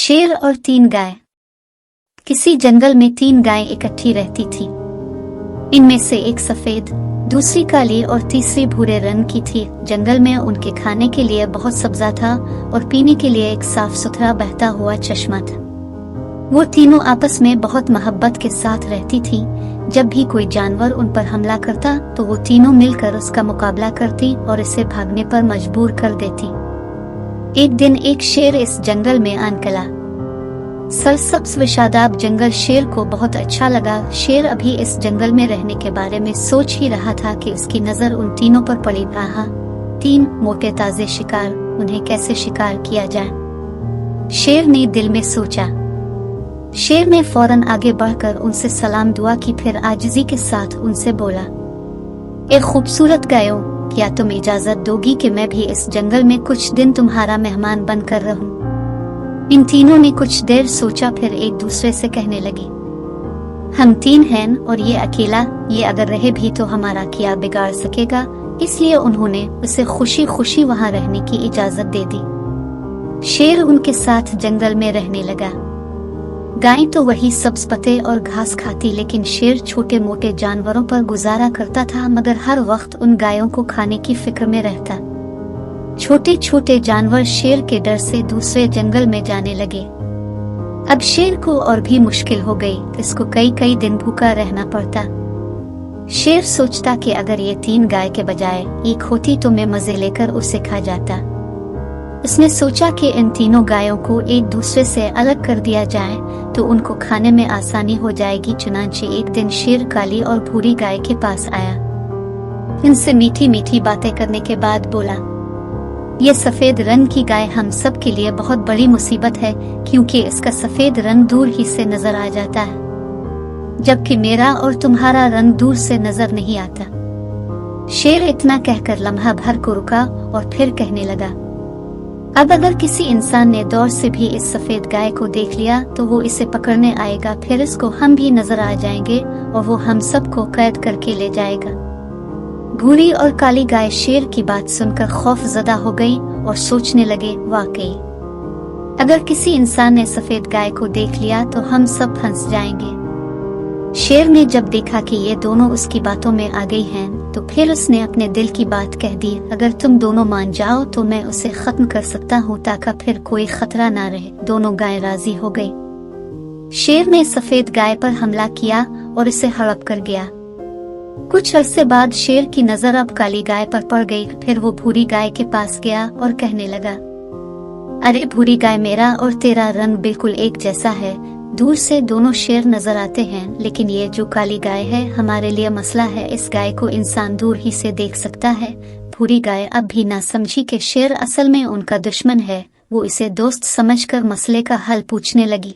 शेर और 3 गाय। किसी जंगल में 3 गायें इकट्ठी रहती थीं। इनमें से एक सफेद, दूसरी काली और तीसरी भूरे रंग की थी। जंगल में उनके खाने के लिए बहुत सब्जा था और पीने के लिए एक साफ सुथरा बहता हुआ चश्मा था। वो तीनों आपस में बहुत मोहब्बत के साथ रहती थीं। जब भी कोई जानवर उन पर हमला करता तो वो तीनों मिलकर उसका मुकाबला करती और इसे भागने पर मजबूर कर देती। एक दिन एक शेर इस जंगल में आ निकला। सरसब्ज विशादाब जंगल शेर को बहुत अच्छा लगा। शेर अभी इस जंगल में रहने के बारे में सोच ही रहा था कि उसकी नजर उन तीनों पर पड़ी। आहा, 3 मोटे ताजे शिकार, उन्हें कैसे शिकार किया जाए, शेर ने दिल में सोचा। शेर ने फौरन आगे बढ़कर उनसे सलाम दुआ की, फिर आजिजी के साथ उनसे बोला, ए खूबसूरत गायों, क्या तुम इजाजत दोगी कि मैं भी इस जंगल में कुछ दिन तुम्हारा मेहमान बनकर रहूं? इन तीनों ने कुछ देर सोचा, फिर एक दूसरे से कहने लगी, हम 3 हैं और ये अकेला, ये अगर रहे भी तो हमारा क्या बिगाड़ सकेगा। इसलिए उन्होंने उसे खुशी खुशी वहां रहने की इजाजत दे दी। शेर उनके साथ जंगल में रहने लगा। गाय तो वही सब्ज पत्ते और घास खाती, लेकिन शेर छोटे मोटे जानवरों पर गुजारा करता था, मगर हर वक्त उन गायों को खाने की फिक्र में रहता। छोटे छोटे जानवर शेर के डर से दूसरे जंगल में जाने लगे। अब शेर को और भी मुश्किल हो गई, इसको कई कई दिन भूखा रहना पड़ता। शेर सोचता कि अगर ये 3 गाय के बजाय एक होती तो मैं मजे लेकर उसे खा जाता। उसने सोचा कि इन तीनों गायों को एक दूसरे से अलग कर दिया जाए तो उनको खाने में आसानी हो जाएगी। चुनांचे एक दिन शेर काली और भूरी गाय के पास आया। इनसे मीठी मीठी बातें करने के बाद बोला, ये सफेद रंग की गाय हम सब के लिए बहुत बड़ी मुसीबत है, क्योंकि इसका सफेद रंग दूर ही से नजर आ जाता है, जबकि मेरा और तुम्हारा रंग दूर से नजर नहीं आता। शेर इतना कहकर लम्हा भर को रुका और फिर कहने लगा, अब अगर किसी इंसान ने दौर से भी इस सफेद गाय को देख लिया तो वो इसे पकड़ने आएगा, फिर इसको हम भी नजर आ जाएंगे और वो हम सबको कैद करके ले जाएगा। भूरी और काली गाय शेर की बात सुनकर खौफजदा हो गई और सोचने लगे, वाकई अगर किसी इंसान ने सफेद गाय को देख लिया तो हम सब फंस जाएंगे। शेर ने जब देखा कि ये दोनों उसकी बातों में आ गई हैं तो फिर उसने अपने दिल की बात कह दी, अगर तुम दोनों मान जाओ तो मैं उसे खत्म कर सकता हूँ ताकि फिर कोई खतरा ना रहे। दोनों गाय राजी हो गई। शेर ने सफेद गाय पर हमला किया और इसे हड़प कर गया। कुछ अरसे बाद शेर की नजर अब काली गाय पर पड़ गई। फिर वो भूरी गाय के पास गया और कहने लगा, अरे भूरी गाय, मेरा और तेरा रंग बिल्कुल एक जैसा है। दूर से दोनों शेर नजर आते हैं, लेकिन ये जो काली गाय है हमारे लिए मसला है। इस गाय को इंसान दूर ही से देख सकता है। भूरी गाय अब भी ना समझी कि शेर असल में उनका दुश्मन है। वो इसे दोस्त समझकर मसले का हल पूछने लगी।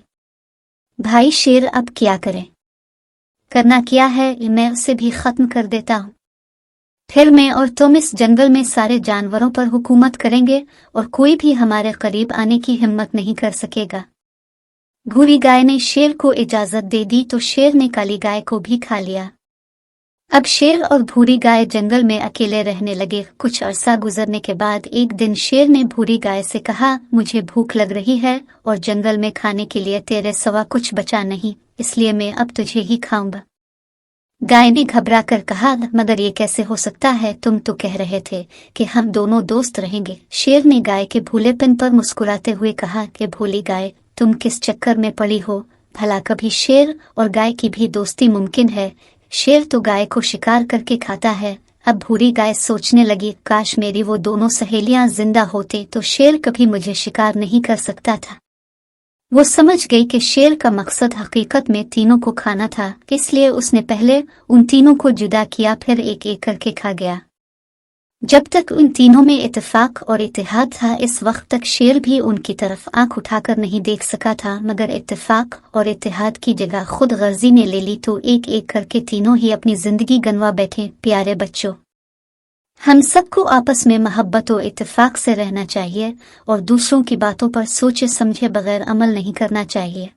भाई शेर, अब क्या करें? करना क्या है, मैं उसे भी खत्म कर देता हूँ। फिर मैं और तुम इस जंगल में सारे जानवरों पर हुकूमत करेंगे और कोई भी हमारे करीब आने की हिम्मत नहीं कर सकेगा। भूरी गाय ने शेर को इजाजत दे दी तो शेर ने काली गाय को भी खा लिया। अब शेर और भूरी गाय जंगल में अकेले रहने लगे। कुछ अरसा गुजरने के बाद एक दिन शेर ने भूरी गाय से कहा, मुझे भूख लग रही है और जंगल में खाने के लिए तेरे सिवा कुछ बचा नहीं, इसलिए मैं अब तुझे ही खाऊंगा। गाय ने घबरा कर कहा, मगर ये कैसे हो सकता है? तुम तो कह रहे थे कि हम दोनों दोस्त रहेंगे। शेर ने गाय के भूलेपन पर मुस्कुराते हुए कहा कि भोली गाय, तुम किस चक्कर में पड़ी हो? भला कभी शेर और गाय की भी दोस्ती मुमकिन है? शेर तो गाय को शिकार करके खाता है। अब भूरी गाय सोचने लगी, काश मेरी वो दोनों सहेलियां जिंदा होते तो शेर कभी मुझे शिकार नहीं कर सकता था। वो समझ गई कि शेर का मकसद हकीकत में तीनों को खाना था, इसलिए उसने पहले उन तीनों को जुदा किया, फिर एक एक करके खा गया। जब तक उन तीनों में इत्तेफाक और इत्तेहाद था, इस वक्त तक शेर भी उनकी तरफ आंख उठाकर नहीं देख सका था, मगर इत्तेफाक और इत्तेहाद की जगह खुद गर्जी ने ले ली तो एक एक करके तीनों ही अपनी जिंदगी गंवा बैठे। प्यारे बच्चों, हम सबको आपस में मोहब्बत और इत्तेफाक से रहना चाहिए और दूसरों की बातों पर सोचे समझे बगैर अमल नहीं करना चाहिए।